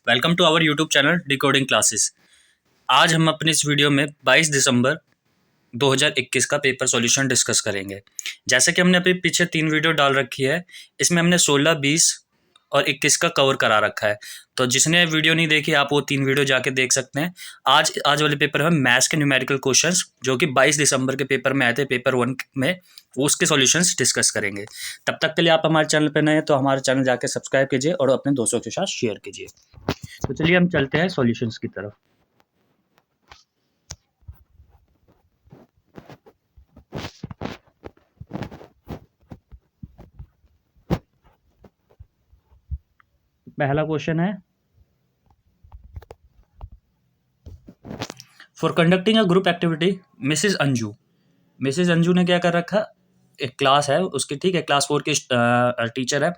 Welcome to our YouTube channel decoding classes. आज हम अपनी इस वीडियो में 22 दिसंबर 2021 का पेपर सॉल्यूशन डिस्कस करेंगे। जैसे कि हमने अभी पीछे 3 वीडियो डाल रखी है, इसमें हमने 16, 20 और 21 का कवर करा रखा है। तो जिसने वीडियो नहीं देखी आप वो 3 वीडियो जाके देख सकते हैं। आज वाले पेपर में मैथ्स के न्यूमेरिकल क्वेश्चंस जो कि 22 दिसंबर के पेपर में आए थे, पेपर 1 में, वो उसके सॉल्यूशंस डिस्कस करेंगे। तब तक के लिए आप हमारे चैनल पर नए हैं तो हमारे चैनल जाके सब्सक्राइब कीजिए और अपने दोस्तों के साथ शेयर कीजिए। तो चलिए हम चलते हैं सॉल्यूशंस की तरफ। पहला क्वेश्चन है, for conducting a group activity Mrs Anju ने क्या कर रखा, एक क्लास है उसकी, ठीक है, क्लास 4 की टीचर है।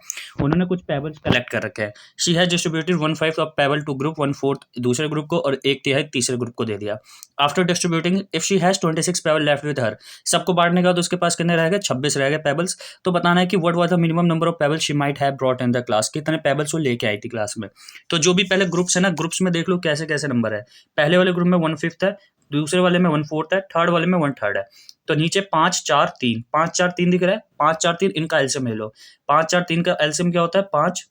उन्होंने कुछ पेबल्स कलेक्ट कर रखे हैं। She has distributed 1/5 of pebble to group, 1/4 दूसरे ग्रुप को और 1/3 तीसरे ग्रुप को दे दिया। After distributing if she has 26 payable left with her, सबको बांटने का तो उसके पास कितने रह गए, 26 रह गए पेबल्स। तो बताना है कि what was the minimum number of pebbles she might have brought in the class, कितने पेबल्स वो लेके आई थी क्लास में। तो जो भी पहले ग्रुप्स है ना, ग्रुप्स में देख लो कैसे कैसे नंबर है। पहले वाले ग्रुप में 1/5 है, दूसरे वाले में 1/4 है, थर्ड वाले में 1/3 है। तो नीचे 5 4 3 5 4 3 दिख रहा है, 5 4 3 इनका एलसीएम ले लो। 5 4 3 का एलसीएम क्या होता है, 5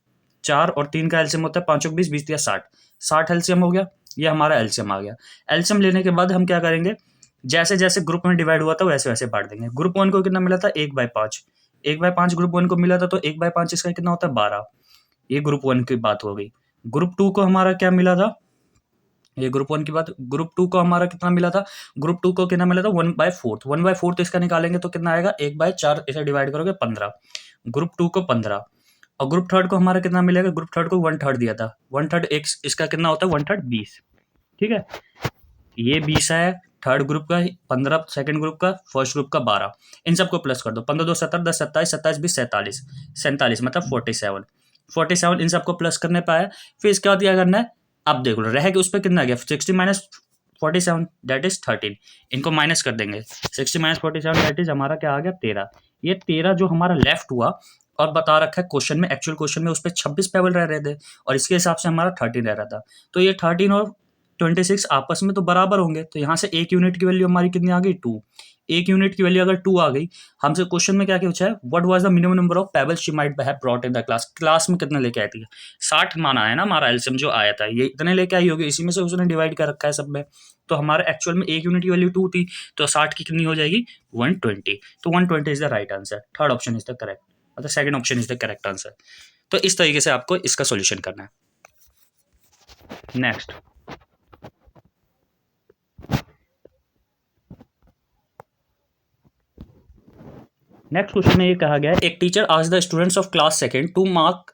4 और 3 का एलसीएम होता है 5 20 20 या 60, 60 एलसीएम हो गया। ये हमारा एलसीएम आ गया। एलसीएम लेने के बाद हम क्या करेंगे, जैसे जैसे ग्रुप में डिवाइड हुआ था वैसे वैसे बांट देंगे। ग्रुप 1 को कितना मिला था, 1/5, 1/5 ग्रुप 1 को मिला था, तो 1/5 इसका कितना होता है, 12। ये ग्रुप 1 की बात हो गई। ग्रुप 2 को हमारा क्या मिला था, ये ग्रुप 1 की बात। ग्रुप 2 को हमारा कितना मिला था, ग्रुप 2 को कितना मिला था, 1/4, 1/4 इसका निकालेंगे तो कितना आएगा, 1/4, इसे डिवाइड करोगे 15, ग्रुप 2 को 15। और ग्रुप थर्ड को हमारा कितना मिलेगा, ग्रुप थर्ड को 1/3 दिया था, 1/3 एक्स, इसका कितना होता है 1/3 20, ठीक है। ये 20 है थर्ड ग्रुप का, 15 सेकंड ग्रुप का, फर्स्ट ग्रुप का 12। इन सबको प्लस कर दो, 15 2 17, 10 27, 27 20 47, 47 मतलब 47, 47 इन सबको प्लस करने पाया। फिर इसके बाद क्या करना है, अब देख लो रह के उस पर कितना गया, 60 माइनस 47 दैट इज 13। इनको माइनस कर देंगे, 60 माइनस 47 दैट इज हमारा क्या आ गया, 13। ये 13 जो हमारा लेफ्ट हुआ, और बता रखा है क्वेश्चन में, एक्चुअल क्वेश्चन में उस पर 26 पेबल रह रहे थे और इसके हिसाब से हमारा 13 रह रहा था। तो ये 13 और 26 आपस में तो बराबर होंगे, तो यहाँ से एक यूनिट की वैल्यू हमारी कितनी आ गई, 2। एक यूनिट की वैल्यू अगर 2 आ गई, हमसे क्वेश्चन में क्या पूछा है, what was the minimum number of pebbles she might have brought in the class, class में कितने लेके आई थी, 60 माना है ना हमारा एलसीएम जो आया था, ये इतने लेके आई होगी, इसी में से उसने डिवाइड कर रखा है सब में। तो हमारा एक्चुअल में एक यूनिट की वैल्यू 2 थी, तो 60 की कितनी हो जाएगी, 120। तो 120 is the right answer, third option is the correct, मतलब second option is the correct answer. तो इस तरीके से आपको इसका सॉल्यूशन करना है। नेक्स्ट क्वेश्चन में ये कहा गया है, एक teacher asked the students of class second to mark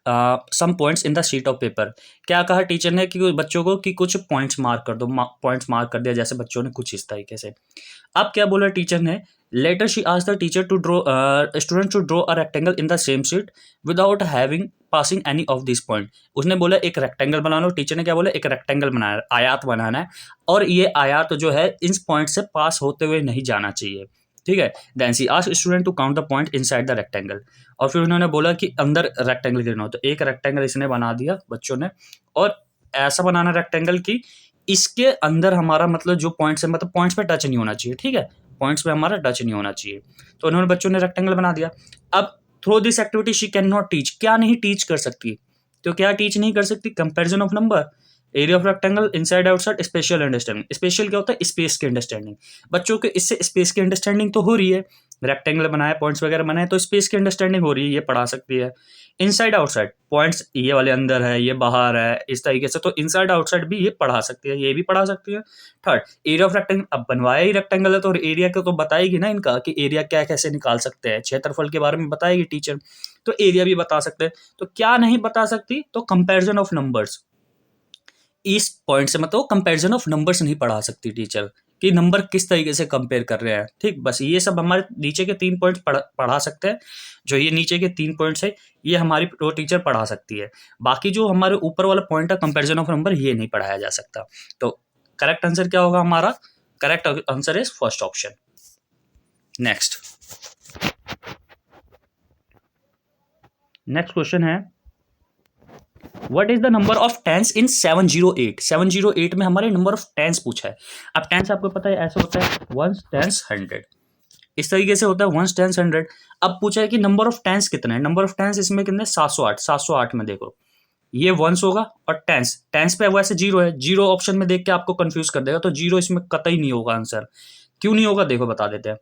some points in the sheet of paper. क्या कहा टीचर ने कि बच्चों को कि कुछ पॉइंट्स मार्क कर दो, पॉइंट्स मार्क कर दिया, जैसे बच्चों ने कुछ इस तरीके से। अब क्या बोला टीचर ने, later she asked the teacher to draw student to draw a rectangle in the same sheet without having passing any of this point. उसने बोला एक रेक्टेंगल बना लो, टीचर ने क्या बोला, एक रेक्टेंगल बनाना, आयात बनाना है, और ये आयात जो है इन पॉइंट से पास होते हुए नहीं जाना चाहिए, ठीक है। Then she asked student to count the point inside the rectangle, और फिर उन्होंने बोला कि अंदर रेक्टेंगल गिरना हो, तो एक रेक्टेंगल इसने बना दिया बच्चों ने, और ऐसा बनाना रेक्टेंगल की इसके अंदर हमारा मतलब जो पॉइंट्स है, मतलब पॉइंट्स पे टच नहीं होना चाहिए, ठीक है, पॉइंट्स पे हमारा टच नहीं होना चाहिए। तो उन्होंने बच्चों ने रेक्टेंगल बना दिया। अब through this activity she can not teach, क्या नहीं टीच कर सकती, तो क्या टीच नहीं कर सकती, comparison of number, area of rectangle, inside outside, special understanding. Special क्या होता है, स्पेस की अंडरस्टैंडिंग। बच्चों के इससे स्पेस की अंडरस्टैंडिंग तो हो रही है, रेक्टेंगल बनाए, पॉइंट्स वगैरह बनाए, तो स्पेस की अंडरस्टैंडिंग हो रही है, ये पढ़ा सकती है। इनसाइड आउटसाइड, पॉइंट्स ये वाले अंदर है, ये बाहर है, इस तरीके से, तो इनसाइड आउटसाइड भी ये पढ़ा सकती है, ये भी पढ़ा सकती है। थर्ड, एरिया ऑफ रेक्टेंगल, अब बनवाया ही रेक्टेंगल है तो एरिया को तो बताएगी ना इनका, कि एरिया क्या कैसे निकाल सकते हैं, क्षेत्रफल के बारे में बताएगी टीचर, तो एरिया भी बता सकते हैं। तो क्या नहीं बता सकती, तो कंपेरिजन ऑफ नंबर्स, इस पॉइंट से मतलब कंपैरिजन ऑफ नंबर्स नहीं पढ़ा सकती टीचर, कि नंबर किस तरीके से कंपेयर कर रहे हैं, ठीक। बस ये सब हमारे नीचे के 3 पॉइंट्स पढ़ा सकते हैं, जो ये नीचे के 3 पॉइंट्स है, ये हमारी वो टीचर पढ़ा सकती है। बाकी जो हमारे ऊपर वाला पॉइंट है कंपैरिजन ऑफ नंबर, ये नहीं पढ़ाया जा सकता। तो करेक्ट आंसर क्या होगा हमारा, correct answer is first option. Next question है, what is the number of tens in 708? 708 में हमारे नंबर ऑफ टेंस पूछा है। अब टेंस आपको पता है ऐसे होता है, वंस टेंस हंड्रेड, इस तरीके से होता है वंस टेंस हंड्रेड। अब पूछा है कि नंबर ऑफ टेंस कितना है, नंबर ऑफ टेंस इसमें कितने, 708। 708 में देखो ये वंस होगा और टेंस, टेंस पे वैसे जीरो है, जीरो ऑप्शन में देख के आपको कंफ्यूज कर देगा, तो जीरो इसमें कतई नहीं होगा आंसर। क्यों नहीं होगा देखो बता देते हैं।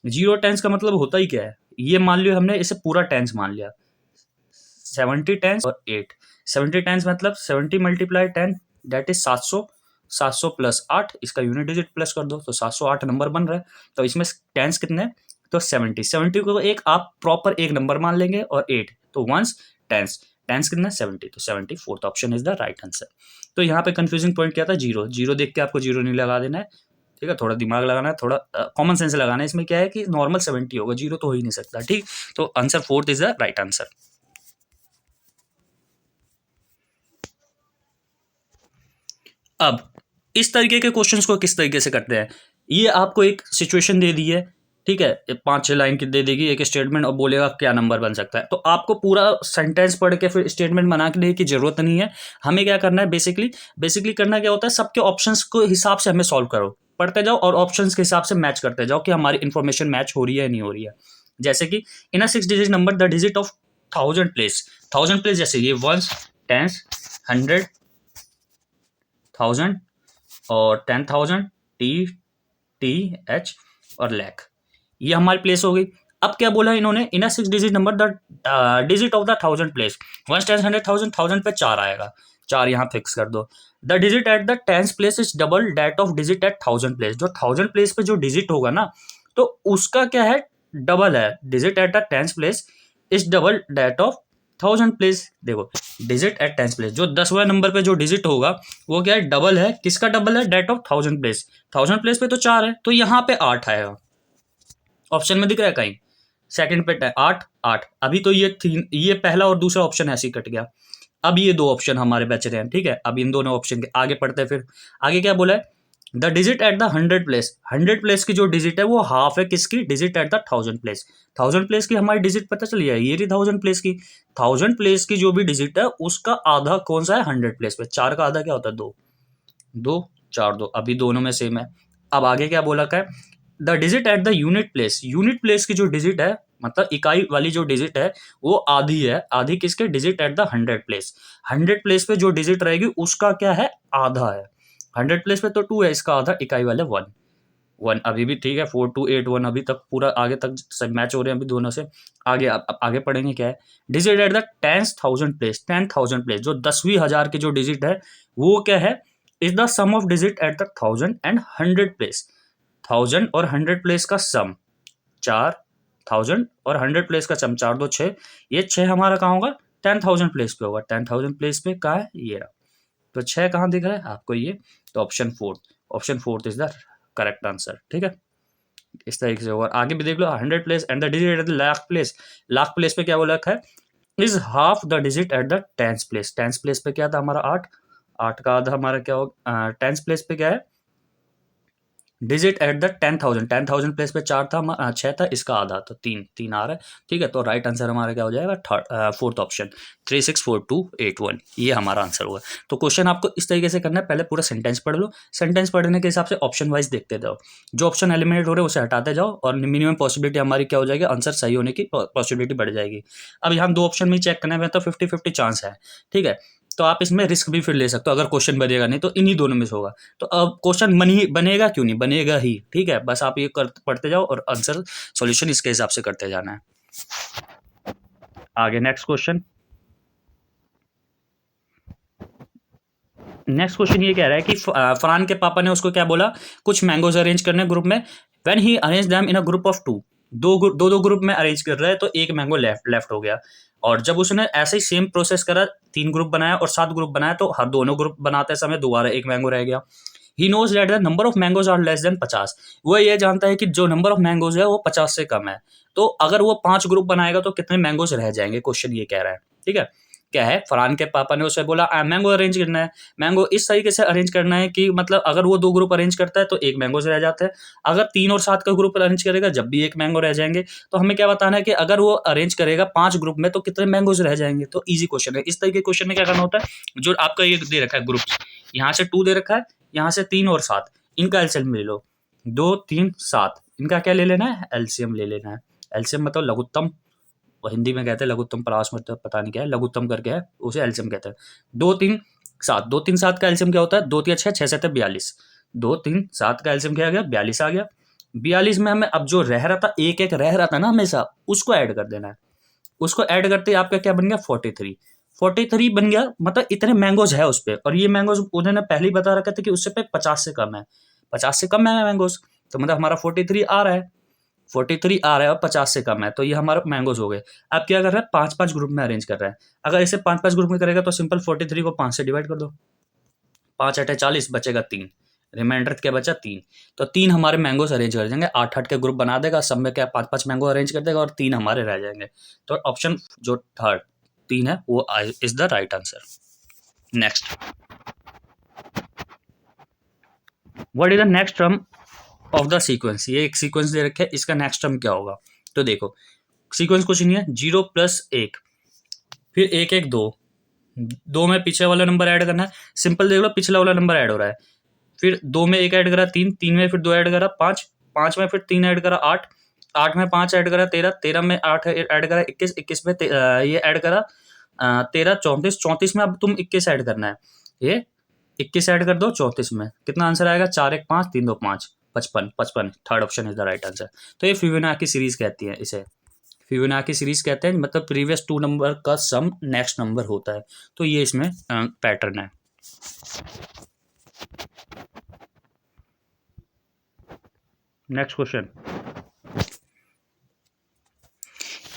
जीरो टेंस का मतलब होता ही क्या है, ये मान लियो हमने इसे पूरा टेंस मान लिया, 70 टेंस और 8। 70 टेंस मतलब 70 मल्टीप्लाई 10 दैट इज 700, 700 प्लस 8, इसका यूनिट डिजिट प्लस कर दो तो 708 नंबर बन रहा है। तो इसमें टेंस कितने हैं, तो 70। 70 को एक आप प्रॉपर एक नंबर मान लेंगे और 8 तो वंस टेंस, टेंस कितना है 70, तो 74th option is the right answer. तो यहाँ पे कंफ्यूजिंग पॉइंट क्या था, जीरो, जीरो देख के आपको जीरो नहीं लगा देना है, ठीक है, थोड़ा दिमाग लगाना है, थोड़ा कॉमन सेंस लगाना है। इसमें क्या है कि नॉर्मल 70 होगा, जीरो तो हो ही नहीं सकता, ठीक। तो answer fourth is the right answer. अब इस तरीके के क्वेश्चंस को किस तरीके से करते हैं, ये आपको एक सिचुएशन दे दी है, ठीक है, 5-6 लाइन की दे देगी एक स्टेटमेंट और बोलेगा क्या नंबर बन सकता है। तो आपको पूरा सेंटेंस पढ़ के फिर स्टेटमेंट बनाने की जरूरत नहीं है। हमें क्या करना है, बेसिकली करना क्या होता है, सबके ऑप्शंस को हिसाब से हमें सॉल्व करो, पढ़ते जाओ और ऑप्शंस के हिसाब से मैच करते जाओ कि हमारी इन्फॉर्मेशन मैच हो रही है नहीं हो रही है। जैसे कि इन अ 6 digit number the digit of 1000 place, 1000 place, जैसे ये वंस, टेंस, 100, 1000 और 10,000, टी, टी एच और लैख, ये हमारी प्लेस हो गई। अब क्या बोला इन्होंने, in 6 digit number the digit of the 1000 place, ones, tens, 100, 1000, 1000 पे 4 आएगा, 4 यहाँ फिक्स कर दो। The digit at the tens place is double that of digit at 1000 place, जो 1000 प्लेस पे जो डिजिट होगा ना, तो उसका क्या है, डबल है, digit at the tens place is double that of 1000 place. देखो डिजिट एट टेंस प्लेस, जो 10वें नंबर पे जो डिजिट होगा वो क्या है, डबल है, किसका डबल है, डेट ऑफ 1000 प्लेस। 1000 प्लेस पे तो 4 है, तो यहाँ पे 8 आएगा, ऑप्शन में दिख रहा है कहीं, सेकंड पे 8 8। अभी तो ये पहला और दूसरा ऑप्शन ऐसे ही कट गया। अब ये दो ऑप्शन हमारे बच रहे हैं, ठीक है। अब इन दोनों ऑप्शन के आगे पढ़ते हैं, फिर आगे क्या बोला है, the digit at the 100 place, 100 place की जो डिजिट है वो हाफ है किसकी, digit at the 1000 place. 1000 place की हमारी डिजिट पता चली है, ये रही 1000 प्लेस की। 1000 प्लेस की जो भी डिजिट है उसका आधा कौन सा है, 100 प्लेस पे, 4 का आधा क्या होता है, 2, 2 4 2, अभी दोनों में सेम है। अब आगे क्या बोला है, the digit at the unit place, unit place की जो डिजिट है मतलब इकाई वाली जो डिजिट है वो आधी है, आधी किसके, digit at the 100 place. 100 place पे जो डिजिट रहेगी उसका क्या है, आधा है। 100 प्लेस पे तो 2 है, इसका आधा इकाई वाले 1, 1 अभी भी ठीक है, 4 2 8 1 अभी तक पूरा आगे तक सब मैच हो रहे हैं अभी दोनों से। आगे अब आगे पढ़ेंगे क्या है, digit at the 10,000 place, 10,000 place जो 10वीं हजार की जो डिजिट है वो क्या है, is the sum of digit at the 1000 and 100 place. 1000 और 100 प्लेस का सम 4, 1000 और 100 प्लेस का सम 4 2 6, ये 6 हमारा कहाँ होगा, 10,000 प्लेस पे होगा। 10,000 प्लेस पे कहाँ है, ये रहा, तो 6 कहाँ दिख रहा है आपको ये, तो option fourth is the correct answer, ठीक है। इस तरीके से, और आगे भी देख लो, 100 place and the digit at the lakh place, lakh place पे क्या बोला है, is half the digit at the tens place. Tens place पे क्या था हमारा 8, 8 का आधा हमारा क्या होगा, टेंस प्लेस पे क्या है, डिजिट एट द 10,000, 10,000 प्लेस पे 4 था, 6 था, इसका आधा तो 3 3 आ रहा है, ठीक है। तो राइट आंसर हमारा क्या हो जाएगा, फोर्थ ऑप्शन 364281, ये हमारा आंसर होगा। तो क्वेश्चन आपको इस तरीके से करना है, पहले पूरा सेंटेंस पढ़ लो, सेंटेंस पढ़ने के हिसाब से ऑप्शन वाइज देखते जाओ, जो ऑप्शन एलिमिनेट हो रहे हैं उसे हटाते जाओ और मिनिमम पॉसिबिलिटी हमारी क्या हो जाएगी, आंसर सही होने की पॉसिबिलिटी बढ़ जाएगी। अब यहाँ 2 ऑप्शन में चेक करने में तो 50-50 चांस है, ठीक है। तो आप इसमें रिस्क भी फिर ले सकते हो, अगर क्वेश्चन बनेगा नहीं तो इन्हीं दोनों में से होगा। तो अब क्वेश्चन बनेगा क्यों नहीं, बनेगा ही, ठीक है। बस आप ये पढ़ते जाओ और आंसर सॉल्यूशन इसके हिसाब से करते जाना है। आगे नेक्स्ट क्वेश्चन ये कह रहा है कि फरहान के पापा ने उसको क्या बोला, कुछ मैंगोज अरेंज करने ग्रुप में, when he arrange them in a group of 2, दो ग्रुप में अरेंज कर रहा है तो एक मैंगो लेफ्ट हो गया। और जब उसने ऐसे ही सेम प्रोसेस करा, 3 ग्रुप बनाया और 7 ग्रुप बनाया, तो हर दोनों ग्रुप बनाते समय दोबारा एक मैंगो रह गया। He knows that the number of mangoes are less than 50, वो ये जानता है कि जो नंबर ऑफ मैंगोज है वो 50 से कम है। तो अगर वो 5 ग्रुप बनाएगा तो कितने मैंगोज रह जाएंगे, क्वेश्चन ये कह रहा है, ठीक है। क्या है, फरहान के पापा ने उसे बोला मैंगो अरेंज करना है। मैंगो इस तरीके से अरेंज करना है कि मतलब अगर वो 2 ग्रुप अरेंज करता है तो 1 मैंगो से रह जाता है। अगर 3 और 7 का ग्रुप अरेंज करेगा जब भी 1 मैंगो रह जाएँगे। तो हमें क्या बताना है कि अगर वो अरेंज करेगा 5 ग्रुप में तो कितने मैंगोज़ रह जाएँगे? तो ईज़ी क्वेश्चन है। इस तरह के क्वेश्चन में क्या करना होता है, जो आपका ये दे रखा है ग्रुप्स, यहाँ से 2 दे रखा है, यहाँ से 3 और 7, इनका एलसीएम ले लो। 2, 3, 7 इनका क्या ले लेना है? एलसीएम ले लेना है। एलसीएम मतलब लघुत्तम, वो हिंदी में कहते हैं लघुत्तम, परास मतलब पता नहीं क्या है, लघुत्तम करके है, उसे एलसीएम कहते हैं। 2, 3, 7, 2, 3, 7 का एलसीएम क्या होता है? 2 तिया 6, 6 7 42। 2, 3, 7 का एलसीएम क्या आ गया? 42 आ गया। 42 में हमें अब जो रह रहा था, एक-एक रह रहा था ना हमेशा, उसको ऐड कर देना है। उसको ऐड करते ही आपका क्या बन गया? 43। 43 बन गया, मतलब इतने मैंगोज़ है उसपे, और ये मैंगोज़ उन्होंने पहले ही बता रखा था कि उससे पे 50 से कम है। 50 से कम है मैंगोज़, तो मतलब हमारा 43 आ रहा है। 43 आ रहा है और 50 से कम है, तो ये हमारा मैंगोज़ हो गए। अब क्या कर रहा है? 5-5 ग्रुप में अरेंज कर रहा है। अगर इसे 5-5 ग्रुप में करेगा तो सिंपल 43 को 5 से डिवाइड कर दो। 5 8 40 बचेगा 3, रिमाइंडर क्या बचा? 3। तो 3 हमारे मैंगोज़ अरेंज कर जाएँगे, 8-8 के ग्रुप बना देगा, सब में क्या 5-5 मैंगो अरेंज कर देगा और 3 हमारे रह जाएँगे। तो ऑप्शन जो थर्ड 3 है वो is the right answer. Next, what is the next term of the sequence? ये एक सीक्वेंस दे रखा है, इसका नेक्स्ट टर्म क्या होगा? तो देखो, सीक्वेंस कुछ नहीं है, 0 + 1, फिर 1 1 2, 2 में पीछे वाला नंबर ऐड करना है। सिंपल देख लो, पिछला वाला नंबर ऐड हो रहा है, फिर 2 में 1 ऐड करा 3, 3 में फिर 2 ऐड करा 5, 5 में फिर 3 ऐड करा 8, 8 में 5 ऐड करा 13, 13 में 8 ऐड करा 21, 21 में ये ऐड करा 13, 34, 34 में अब तुम 21 ऐड करना है। ये 21 ऐड कर दो 34 में, कितना आंसर आएगा? 4 1 5 3 2 5, 55, 55। Third option is the right answer. तो ये फिबोनाची सीरीज कहती है, इसे फिबोनाची सीरीज कहते हैं, मतलब प्रीवियस 2 नंबर का सम नेक्स्ट नंबर होता है। तो ये इसमें पैटर्न है। नेक्स्ट क्वेश्चन,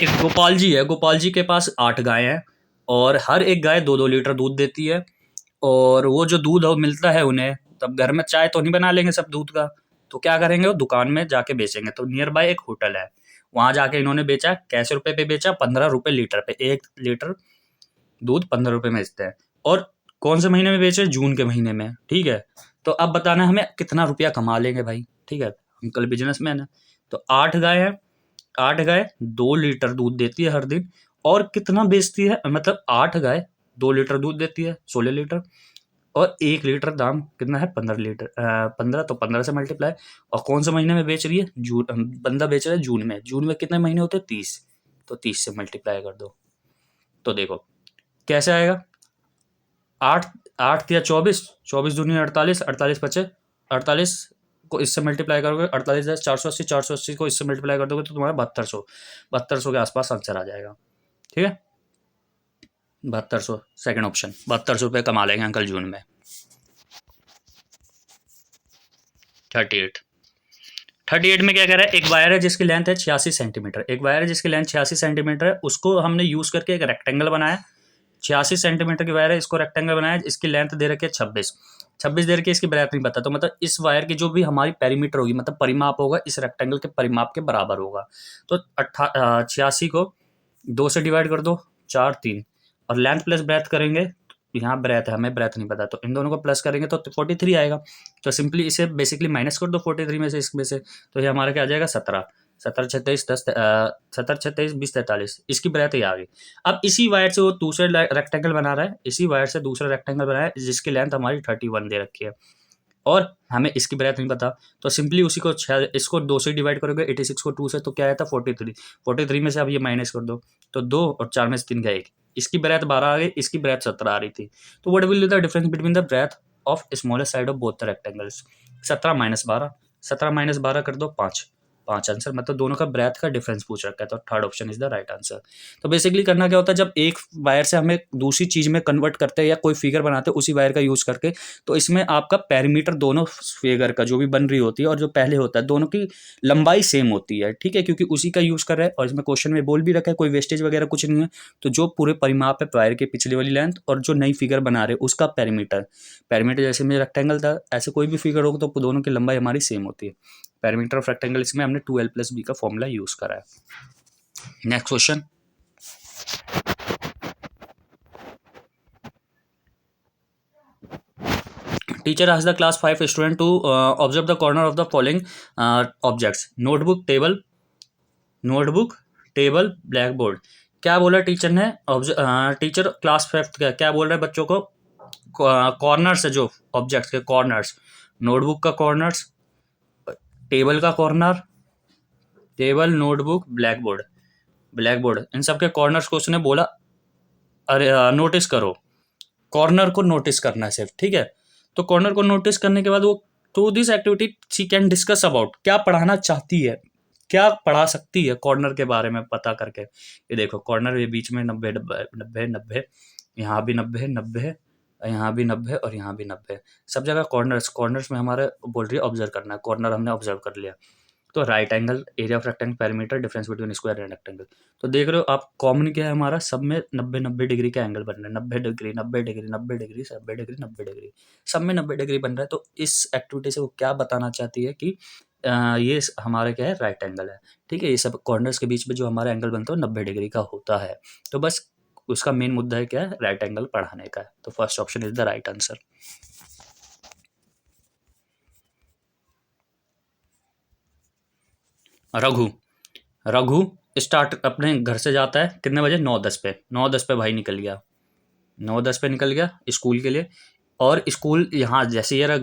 एक गोपाल जी है, गोपाल जी के पास 8 गाय हैं और हर एक गाय 2-2 लीटर दूध देती है, और वो जो दूध मिलता है उन्हें, तब घर में चाय तो नहीं बना लेंगे सब दूध का, तो क्या करेंगे? वो दुकान में जाके बेचेंगे। तो नियर बाय एक होटल है, वहां जाके इन्होंने बेचा, कैसे रुपए पे बेचा? 15 रुपए लीटर पे, 1 लीटर दूध 15 रुपए में बेचते हैं। और कौन से महीने में बेचे? जून के महीने में, ठीक है। तो अब बताना है हमें कितना रुपया कमा लेंगे भाई, ठीक है, अंकल बिजनेसमैन है। तो 8 गाय है, 8 गाय 2 लीटर दूध देती है हर दिन, और कितना बेचती है? मतलब 8 गाय 2 लीटर दूध देती है, 16 लीटर, और 1 लीटर दाम कितना है? 15 लीटर, 15, तो 15 से मल्टीप्लाई। और कौन से महीने में बेच रही है? जून, बंदा बेच रहा है जून में। जून में कितने महीने होते हैं? 30, तो 30 से मल्टीप्लाई कर दो। तो देखो कैसे आएगा? 8 8 या 24, 24 दूनी 48, 48 बचे 48 को इससे मल्टीप्लाई करोगे, 48 480, 480 को इससे मल्टीप्लाई कर दोगे तो तुम्हारा 7200 के आसपास आंसर आ जाएगा, ठीक है। 7200, सेकंड ऑप्शन, 7200 रुपये कमा लेंगे अंकल जून में। 38, 38 में क्या कह रहा है? एक वायर है जिसकी लेंथ है 86 सेंटीमीटर, एक वायर है जिसकी लेंथ 86 सेंटीमीटर है, उसको हमने यूज करके एक रेक्टेंगल बनाया। 86 सेंटीमीटर की वायर है, इसको रेक्टेंगल बनाया, इसकी लेंथ दे रखी है 26, 26 दे रखी है, इसकी ब्रेथ नहीं पता, तो मतलब इस वायर की जो भी हमारी पेरीमीटर होगी, मतलब परिमाप होगा, इस रेक्टेंगल के परिमाप के बराबर होगा। तो 86 को 2 से डिवाइड कर दो, 4 3, और लेंथ प्लस ब्रेथ करेंगे, यहाँ ब्रेथ है, हमें ब्रेथ नहीं पता, तो इन दोनों को प्लस करेंगे तो 43 आएगा। तो सिंपली इसे बेसिकली माइनस कर दो 43 में से, इसमें से, तो ये हमारा क्या आ जाएगा? 17, 17 36 10 17 36 20 43, इसकी ब्रेथ ये आ गई। अब इसी वायर से वो दूसरे रेक्टेंगल बना रहा है, इसी वायर से दूसरा रेक्टेंगल बनाया है जिसकी लेंथ हमारी 31 दे रखी है, और हमें इसकी ब्रेथ नहीं पता, तो सिंपली उसी को इसको 2 से डिवाइड करोगे, 86 को 2 से, तो क्या आता है? 43, 43 में से अब ये माइनस कर दो, तो 2 और 4 में से 3 गए 1, इसकी ब्रेथ 12 आ गई, इसकी ब्रेथ 17 आ रही थी। तो what will be the difference between the breadth of smallest side of both the rectangles? 17 - 12, 17 - 12 कर दो 5, 5 आंसर, मतलब दोनों का ब्रेथ का डिफरेंस पूछ रखा है, तो third option is the right answer. तो बेसिकली करना क्या होता है, जब एक वायर से हमें दूसरी चीज में कन्वर्ट करते हैं या कोई फिगर बनाते हैं उसी वायर का यूज करके, तो इसमें आपका पेरीमीटर दोनों फिगर का जो भी बन रही होती है और जो पहले होता है, दोनों की लंबाई सेम होती है, ठीक है, क्योंकि उसी का यूज कर रहे हैं, और इसमें क्वेश्चन में बोल भी रखा है कोई वेस्टेज वगैरह कुछ नहीं है। तो जो पूरे परिमाप है वायर के पिछली वाली लेंथ और जो नई फिगर बना रहे हैं उसका पेरीमीटर, पेरीमीटर जैसे में रेक्टेंगल था, ऐसे कोई भी फिगर होगा तो दोनों की लंबाई हमारी सेम होती है। पेरीमीटर ऑफ रेक्टेंगल, इसमें हमने 2l + b का फॉर्मूला यूज करा है। Next question, teacher asked the class 5 student to observe the corner of the following objects, notebook table blackboard. क्या बोला टीचर ने? टीचर क्लास 5 का क्या बोल रहे हैं बच्चों को? कॉर्नर्स है जो ऑब्जेक्ट्स के कॉर्नर्स, नोटबुक का कॉर्नर्स, टेबल का corner, table notebook black board इन सब के कॉर्नर्स को उसने बोला अरे नोटिस करो। कॉर्नर को नोटिस करना है सिर्फ, ठीक है। तो कॉर्नर को नोटिस करने के बाद वो to this activity she can discuss about, क्या पढ़ाना चाहती है, क्या पढ़ा सकती है कॉर्नर के बारे में पता करके। ये देखो कॉर्नर, ये बीच में 90 90 90, यहाँ भी 90 90, यहाँ भी 90 और यहाँ भी 90, सब जगह कॉर्नर्स में हमारे बोल रही है ऑब्जर्व करना है। कॉर्नर हमने ऑब्जर्व कर लिया। तो right angle, area of rectangle, perimeter, difference between square and rectangle. तो देख रहे हो आप कॉमन क्या है हमारा, सब में 90 90 डिग्री का एंगल बन रहा है, 90 degree 90 degree 90 degree 90 degree 90 degree, सब में 90 डिग्री बन रहा है। तो इस एक्टिविटी से वो क्या बताना चाहती है कि ये हमारे क्या है, राइट एंगल है, ठीक है। ये सब कॉर्नर्स के बीच में जो हमारा एंगल बनता है 90 डिग्री का होता है। तो बस उसका मेन मुद्दा है क्या है, राइट एंगल पढ़ाने का है। तो first option is the right answer. Raghu start अपने घर से जाता है कितने बजे? 9:10 पे। 9:10 पे भाई निकल गया, 9:10 पे निकल गया स्कूल के लिए। और स्कूल यहाँ जैसे ये रहा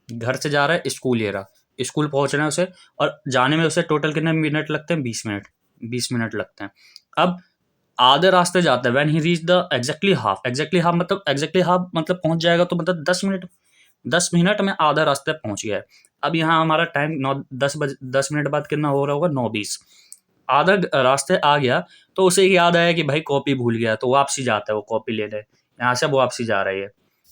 घर से जा रहा है स्कूल, ये रहा स्कूल पहुंचना है उसे। और जाने में उसे टोटल कितने मिनट लगते हैं? 20 मिनट, 20 मिनट लगते हैं। अब आधे रास्ते जाता है, when he reach the exactly half मतलब पहुंच जाएगा तो मतलब 10 मिनट, 10 मिनट में आधा रास्ते पहुंच गया है। अब यहाँ हमारा टाइम 10 मिनट बाद कितना हो रहा होगा? 9:20। आधा रास्ते आ गया तो उसे याद आया कि भाई कॉपी भूल गया, तो वापसी जाता है वो कॉपी लेने। यहाँ से अब वापसी जा रही है,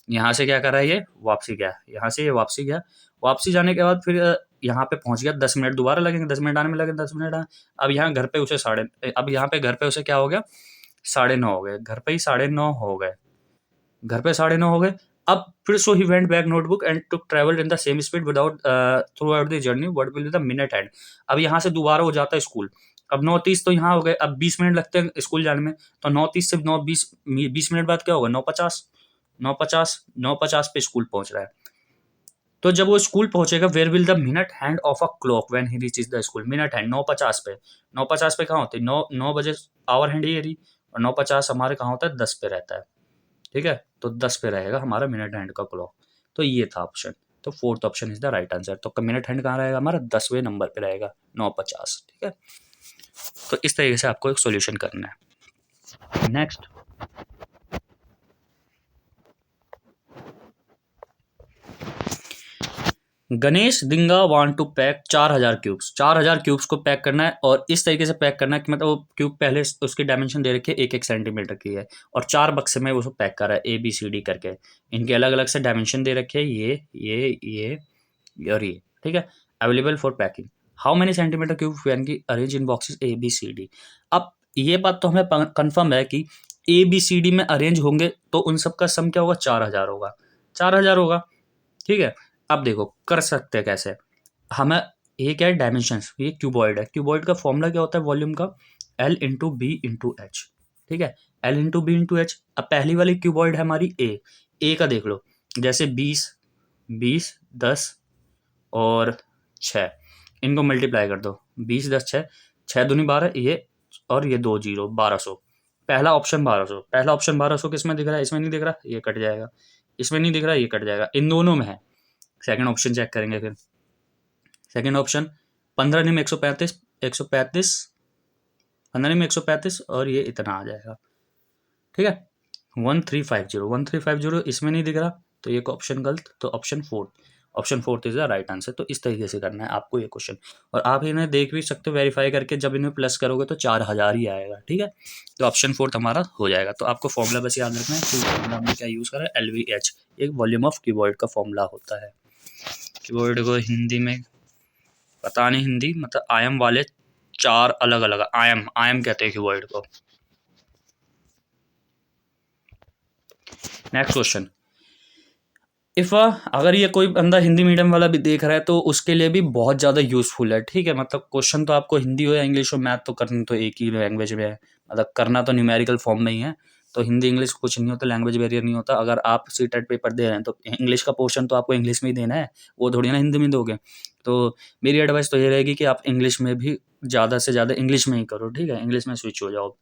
यहाँ से क्या कर रहा है ये? वापसी गया, यहाँ से ये वापसी गया। वापसी जाने के बाद फिर यहाँ पे पहुंच गया, 10 मिनट दोबारा लगेंगे, 10 मिनट आने में लगेंगे, 10 मिनट आने। अब यहाँ घर पे उसे अब यहाँ पे घर पे उसे क्या हो गया? 9:30 हो गए, घर पे ही 9:30 हो गए, घर पे 9:30 हो गए। अब फिर so he went back notebook and took travelled in the same speed without throughout the journey, what will be the minute end. अब यहाँ से दोबारा हो जाता है स्कूल। अब 9:30 तो यहाँ हो गए, अब 20 मिनट लगते हैं स्कूल जाने में। तो 9:30 से 9:20, 20 मिनट बाद क्या होगा? 9:50, 9:50, 9:50 पे स्कूल पहुंच रहा है। तो जब वो स्कूल पहुंचेगा, where will the minute hand of a clock when he reaches the school. Minute hand 9:50 पे, 9:50 पे कहाँ होती है? 9 बजे आवर हैंड ये रही, और 9:50 हमारे कहाँ होता है? 10 पे रहता है, ठीक है। तो 10 पे रहेगा हमारा मिनट हैंड का क्लॉक। तो ये था ऑप्शन। तो fourth option is the right answer. तो मिनट हैंड कहाँ रहेगा हमारा? 10वें नंबर पे रहेगा, 9:50, ठीक है। तो इस तरीके से आपको एक सॉल्यूशन करना है। Next, Ganesh Dinga want to pack 4000 cubes. 4000 cubes को पैक करना है, और इस तरीके से पैक करना है कि मतलब वो क्यूब पहले उसकी डायमेंशन दे रखी है 1-1 सेंटीमीटर की है, और 4 बक्से में वो उसको पैक कर रहा है ABCD करके। इनके अलग अलग से डायमेंशन दे रखे हैं, ये और ये, ठीक है। Available for packing, how many centimetre cube can की अरेंज इन बॉक्सेस ABCD। अब ये बात तो हमें कंफर्म है कि ABCD में अरेंज होंगे तो उन सब का सम क्या होगा? 4000 होगा, 4000 होगा, ठीक है। अब देखो कर सकते हैं कैसे हमें, ये क्या है? डायमेंशंस, ये क्यूबॉइड है। क्यूबॉइड का फॉर्मूला क्या होता है वॉल्यूम का? L into B into H, ठीक है। L into B into H. अब पहली वाली क्यूबॉइड है हमारी ए का देख लो, जैसे 20 20 10 और 6, इनको मल्टीप्लाई कर दो, 20 10 6, 6 दूनी 12, ये और ये 2 0, 1200। पहला ऑप्शन 1200, पहला ऑप्शन 1200 किसमें दिख रहा है? इसमें नहीं दिख रहा, ये कट जाएगा। इसमें नहीं दिख रहा, ये कट जाएगा, इन दोनों में है। सेकंड ऑप्शन चेक करेंगे फिर। सेकंड ऑप्शन 15 नहीं में 135, 135, 15 नहीं में 135, और ये इतना आ जाएगा, ठीक है। 1350, 1350 इसमें नहीं दिख रहा, तो ये ऑप्शन गलत। तो option fourth is the right answer. तो इस तरीके से करना है आपको ये क्वेश्चन, और आप इन्हें देख भी सकते हो वेरीफाई करके, जब इन्हें प्लस करोगे तो 4000 ही आएगा, ठीक है। तो ऑप्शन फोर्थ हमारा हो जाएगा। तो आपको फॉर्मूला बस याद रखना है कि फॉर्मूला हमने क्या यूज़ करा है, LVH, एक वॉल्यूम ऑफ कीबोर्ड का फॉर्मूला होता है। कीबोर्ड को हिंदी में पता नहीं, हिंदी मतलब आयम वाले 4 अलग अलग आयम कहते हैं कीबोर्ड को। नेक्स्ट क्वेश्चन, इफ अगर ये कोई बंदा हिंदी मीडियम वाला भी देख रहा है तो उसके लिए भी बहुत ज़्यादा यूजफुल है, ठीक है। मतलब क्वेश्चन तो आपको हिंदी हो या इंग्लिश हो, मैथ तो करना तो एक ही लैंग्वेज में है, मतलब करना तो न्यूमेरिकल फॉर्म में ही है। तो हिंदी इंग्लिश कुछ नहीं होता, लैंग्वेज बैरियर नहीं होता। अगर आप सीटेट पेपर दे रहे हैं तो इंग्लिश का पोर्शन तो आपको इंग्लिश में ही देना है, वो थोड़ी ना हिंदी में दोगे। तो मेरी एडवाइस तो ये रहेगी कि आप इंग्लिश में भी ज़्यादा से ज़्यादा इंग्लिश में ही करो, ठीक है, इंग्लिश में स्विच हो जाओ।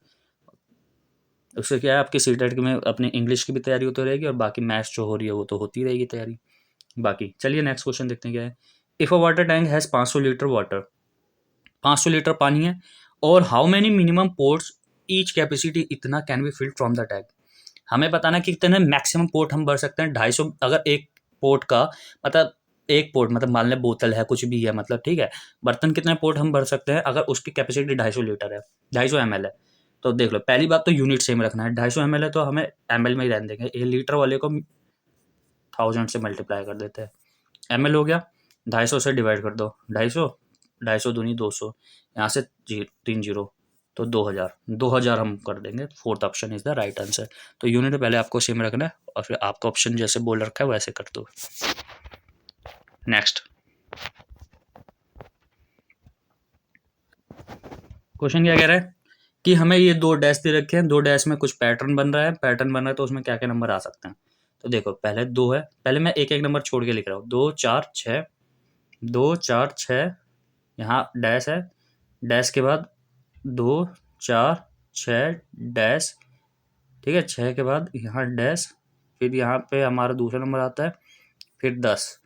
उससे क्या है, आपकी सीटेट में अपनी इंग्लिश की भी तैयारी होती रहेगी और बाकी मैथ्स जो हो रही है वो तो होती रहेगी तैयारी। बाकी चलिए नेक्स्ट क्वेश्चन देखते हैं क्या है। If a water tank has 500 litre water, 500 litre पानी है, और how many minimum ports each capacity इतना can be filled from the tank. हमें बताना कि कितने मैक्सिमम पोर्ट हम भर सकते हैं। 250, अगर एक पोर्ट का मतलब, एक पोर्ट मतलब मान लें बोतल है, कुछ भी है मतलब, ठीक है, बर्तन कितने पोर्ट हम भर सकते हैं अगर उसकी कैपेसिटी 250 लीटर है, 250 ml है। तो देख लो, पहली बात तो यूनिट सेम रखना है, 250 ml है तो हमें ml में ही रहने देंगे, ये लीटर वाले को 1000 से मल्टीप्लाई कर देते हैं। ml हो गया, 250 से डिवाइड कर दो, 250, 250 दूनी 200, यहाँ से 3 जीरो, तो 2000, 2000 हम कर देंगे। Fourth option is the right answer. तो यूनिट पहले आपको सेम रखना है और फिर आपका ऑप्शन जैसे बोल रखा है वैसे कर दो। नेक्स्ट क्वेश्चन क्या कह रहा है कि हमें ये 2 डैश दे रखे हैं, 2 डैश में कुछ पैटर्न बन रहा है, पैटर्न बन रहा है तो उसमें क्या क्या नंबर आ सकते हैं। तो देखो, पहले 2 है, पहले मैं एक एक नंबर छोड़ के लिख रहा हूँ। 2 4 6, 2 4 6, यहाँ डैश है, डैश के बाद 2 4 6 डैश, ठीक है, 6 के बाद यहाँ डैश, फिर यहाँ पे हमारा दूसरा नंबर आता है, फिर 10,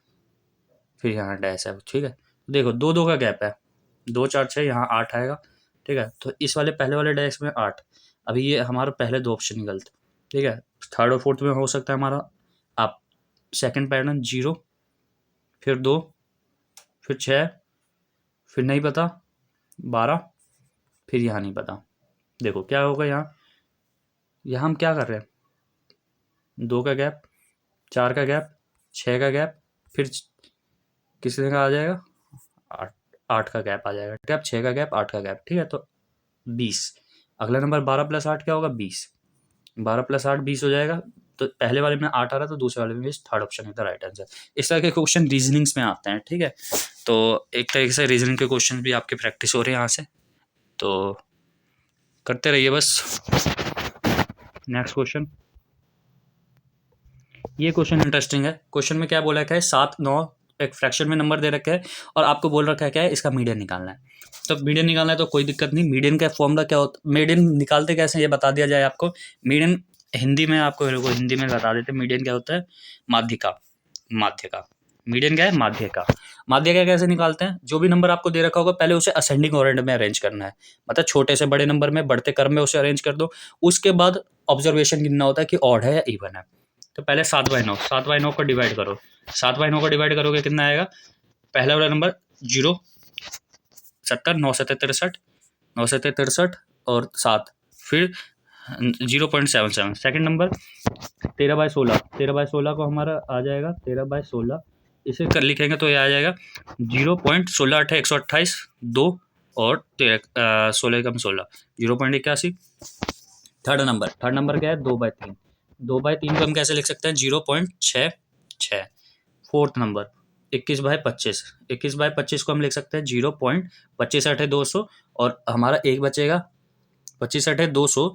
फिर यहाँ डैश है, ठीक है। देखो 2 2 का गैप है, 2 4 6, यहाँ 8 आएगा, ठीक है। तो इस वाले पहले वाले डैश में 8, अभी ये हमारा पहले 2 ऑप्शन ही गलत, ठीक है। थर्ड और फोर्थ में हो सकता है हमारा, आप सेकंड पैटर्न 0, फिर 2, फिर 6, फिर नहीं पता 12, फिर यहाँ नहीं पता। देखो क्या होगा, यहाँ हम क्या कर रहे हैं, 2 का गैप, 4 का गैप, 6 का गैप, फिर किसने का आ जाएगा, 8, 8 का गैप आ जाएगा, ठीक है। 6 का गैप, 8 का गैप, ठीक है, तो 20। अगला नंबर 12 + 8 क्या होगा, 20, 12 + 8 20 हो जाएगा। तो पहले वाले में 8 आ रहा था, दूसरे वाले में 20, थर्ड ऑप्शन है द राइट आंसर। इस तरह के क्वेश्चन रीजनिंग्स में आते हैं, ठीक है। तो एक तरीके से रीजनिंग के क्वेश्चन भी आपके प्रैक्टिस हो रहे हैं यहाँ से, तो करते रहिए बस। नेक्स्ट क्वेश्चन, ये क्वेश्चन इंटरेस्टिंग है। क्वेश्चन में क्या बोला है, 7 9 एक फ्रैक्शन में नंबर दे रखे है और आपको बोल रखा है क्या है, इसका मीडियन निकालना है। तो मीडियन निकालना है तो कोई दिक्कत नहीं, मीडियन का फॉर्मूला क्या होता है, मीडियन निकालते कैसे ये बता दिया जाए आपको। मीडियन हिंदी में आपको हिंदी में बता देते, मीडियन क्या होता है, माध्य का, माध्य का। मीडियन क्या है, माध्य का। माध्य का कैसे निकालते हैं, जो भी नंबर आपको दे रखा होगा पहले उसे असेंडिंग ऑर्डर में अरेंज करना है, मतलब छोटे से बड़े नंबर में बढ़ते क्रम में उसे अरेंज कर दो। उसके बाद ऑब्जर्वेशन गिनना होता है कि ऑड है या इवन है। तो पहले 7/9, 7/9 को डिवाइड करो, 7/9 को डिवाइड करोगे कितना आएगा, पहला वाला नंबर 0, 70, 9 7 63, 9 7 63 और 7, फिर 0.77। सेकेंड नंबर 13/16, 13/16 को हमारा आ जाएगा 13/16, इसे कर लिखेंगे तो ये आ जाएगा 0.16 8 128 2 और 16 कम 16, 0.81। थर्ड नंबर क्या है, 2/3, 2/3 को हम कैसे लिख सकते हैं, 0.66। फोर्थ नंबर 21/25, 21/25 को हम लिख सकते हैं 0.25 8 200, और हमारा एक बचेगा 25 8 200,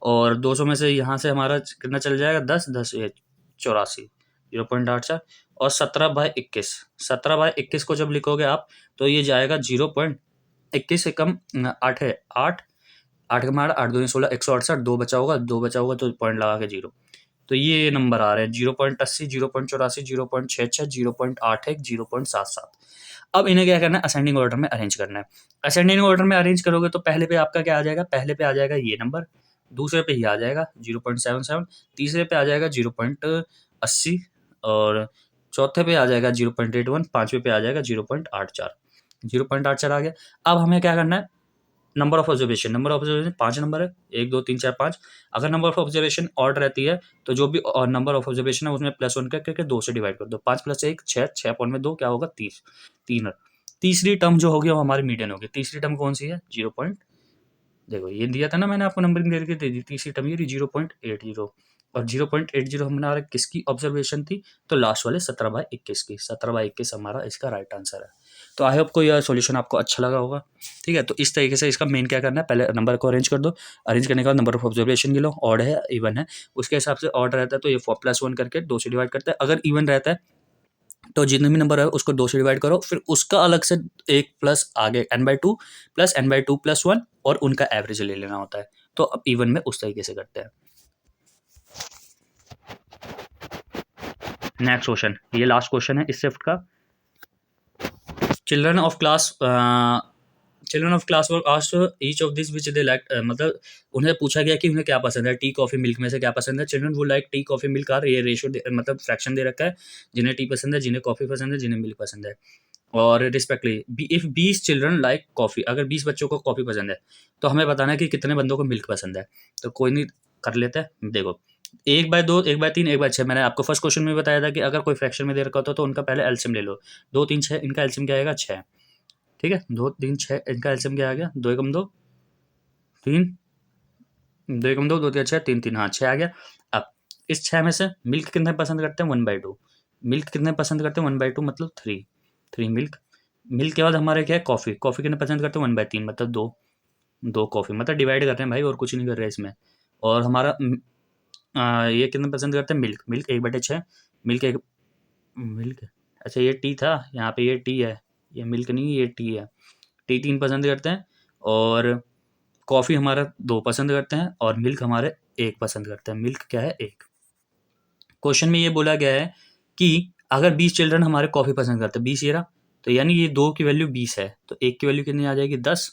और 200 में से यहाँ से हमारा कितना चल जाएगा, 10 10 84, 0.84, और 17/21, 17/21 को जब लिखोगे आप तो ये जाएगा 0.21 से कम 8 है, 8 8 का मारा 8 2 16, 168, 2 बचा होगा, 2 बचा होगा तो पॉइंट लगा के 0। तो ये नंबर आ रहे हैं 0.80, 0.84, 0.66, 0.81, 0.77। अब इन्हें क्या करना है, असेंडिंग ऑर्डर में अरेंज करना है। असेंडिंग ऑर्डर में अरेंज करोगे तो पहले पे आपका क्या आ जाएगा, पहले पे आ जाएगा ये नंबर, दूसरे पे ये आ जाएगा 0.77, तीसरे पे आ जाएगा 0.80, और चौथे पे आ जाएगा 0.81, पांचवे पे आ जाएगा 0.84, 0.84 आ गया। अब हमें क्या करना है, नंबर ऑफ ऑब्जर्वेशन 5 नंबर है, 1 2 3 4 5। अगर नंबर ऑफ ऑब्जर्वेशन ऑड रहती है तो जो भी नंबर ऑफ ऑब्जर्वेशन है उसमें +1 करके 2 से डिवाइड कर दो, 5 + 1 6, 6 पॉइंट में 2 क्या होगा, 30, 3। तीसरी टर्म जो होगी वो हमारी मीडियन होगी। तीसरी टर्म कौन सी है, 0 पॉइंट, देखो ये दिया था ना मैंने आपको नंबरिंग दे के दे दी, तीसरी टर्म ये 0.80, और 0.80 हमारा किसकी ऑब्जर्वेशन थी, तो लास्ट वाले 17/21 की, 17/21 हमारा इसका राइट आंसर है। तो आई होप को यह सॉल्यूशन आपको अच्छा लगा होगा, ठीक है। तो इस तरीके से इसका मेन क्या करना है, पहले नंबर को अरेंज कर दो, अरेंज करने के बाद नंबर ऑफ ऑब्जर्वेशन गिनो, ऑड है इवन है, उसके हिसाब से ऑड रहता है तो ये 4+1 करके 2 से डिवाइड करता है। अगर इवन रहता है तो जितने भी नंबर है उसको 2 से डिवाइड करो, फिर उसका अलग से एक प्लस आगे n/2 प्लस n/2 + 1 और उनका एवरेज ले लेना होता है। तो अब इवन में उस तरीके से करते हैं। नेक्स्ट क्वेश्चन, ये लास्ट क्वेश्चन है इस शिफ्ट का। Children of class were asked each of this which they like, मतलब उन्हें पूछा गया कि उन्हें क्या पसंद है, टी कॉफी मिल्क में से क्या पसंद है। Children would like tea coffee milk or, ये रेशियो मतलब फ्रैक्शन दे रखा है, जिन्हें टी पसंद है, जिन्हें कॉफी पसंद है, जिन्हें मिल्क पसंद है। और respectively if 20 children like coffee, अगर 20 बच्चों को कॉफी पसंद है तो हमें बताना है कि कितने बंदों को मिल्क पसंद है। तो कोई नहीं, कर लेते हैं। देखो 1/2, 1/3, 1/6, मैंने आपको फर्स्ट क्वेश्चन में बताया था कि अगर कोई फ्रैक्शन में दे रखा होता तो उनका पहले एलसीएम ले लो। 2 3 6, इनका एलसीएम क्या आएगा, 6, ठीक है। 2 3 6, इनका एलसीएम क्या आ गया, 2 एकम 2 3, 2 एकम 2, 2 3 6, 3 3, हाँ 6 आ गया। अब इस 6 में से मिल्क कितने पसंद करते हैं, 1/2। मिल्क कितने पसंद करते हैं, 1/2 मतलब 3 मिल्क। मिल्क के बाद हमारे क्या है, कॉफ़ी। कॉफ़ी कितने पसंद करते हैं, 1/3 मतलब 2 कॉफ़ी, मतलब डिवाइड कर रहे हैं भाई, और कुछ नहीं कर रहे हैं इसमें। और हमारा ये कितने पसंद करते हैं, मिल्क। मिल्क 1/6, मिल्क एक मिल्क, अच्छा ये टी था, यहाँ पे ये टी है, ये मिल्क नहीं ये टी है। टी 3 पसंद करते हैं, और कॉफ़ी हमारा 2 पसंद करते हैं, और मिल्क हमारे 1 पसंद करते हैं। मिल्क क्या है, 1। क्वेश्चन में ये बोला गया है कि अगर 20 चिल्ड्रन हमारे कॉफ़ी पसंद करते हैं, 20 ये रहा, तो यानी ये 2 की वैल्यू 20 है, तो 1 की वैल्यू कितनी आ जाएगी, 10।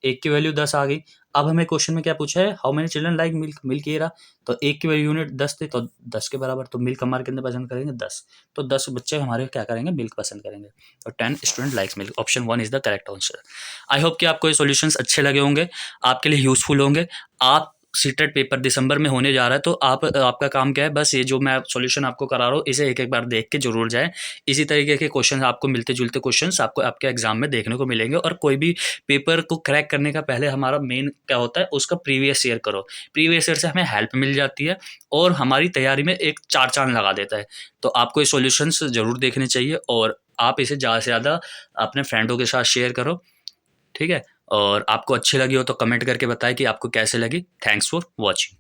1 की वैल्यू 10 आ गई। अब हमें क्वेश्चन में क्या पूछा है, how many children like milk. Milk ये रहा, तो 1 की वैल्यू यूनिट 10 थी, तो 10 के बराबर, तो मिल्क हमारे कितने पसंद करेंगे, 10। तो 10 बच्चे हमारे क्या करेंगे, मिल्क पसंद करेंगे। तो 10 student likes milk, option 1 is the correct answer. I hope कि आपको ये सॉल्यूशंस अच्छे लगे होंगे, आपके लिए यूजफुल होंगे। आप सीटेट पेपर दिसंबर में होने जा रहा है, तो आपका काम क्या है, बस ये जो मैं सॉल्यूशन आपको करा रहा हूँ इसे एक एक बार देख के जरूर जाएं। इसी तरीके के क्वेश्चन आपको मिलते जुलते क्वेश्चंस आपको आपके एग्जाम में देखने को मिलेंगे। और कोई भी पेपर को क्रैक करने का पहले हमारा मेन क्या होता है, उसका प्रीवियस ईयर करो। प्रीवियस ईयर से हमें हेल्प मिल जाती है और हमारी तैयारी में एक चार चांद लगा देता है। तो आपको ये सॉल्यूशंस जरूर देखने चाहिए, और आप इसे ज़्यादा से ज़्यादा अपने फ्रेंडों के साथ शेयर करो, ठीक है। और आपको अच्छी लगी हो तो कमेंट करके बताएं कि आपको कैसे लगी। Thanks for watching.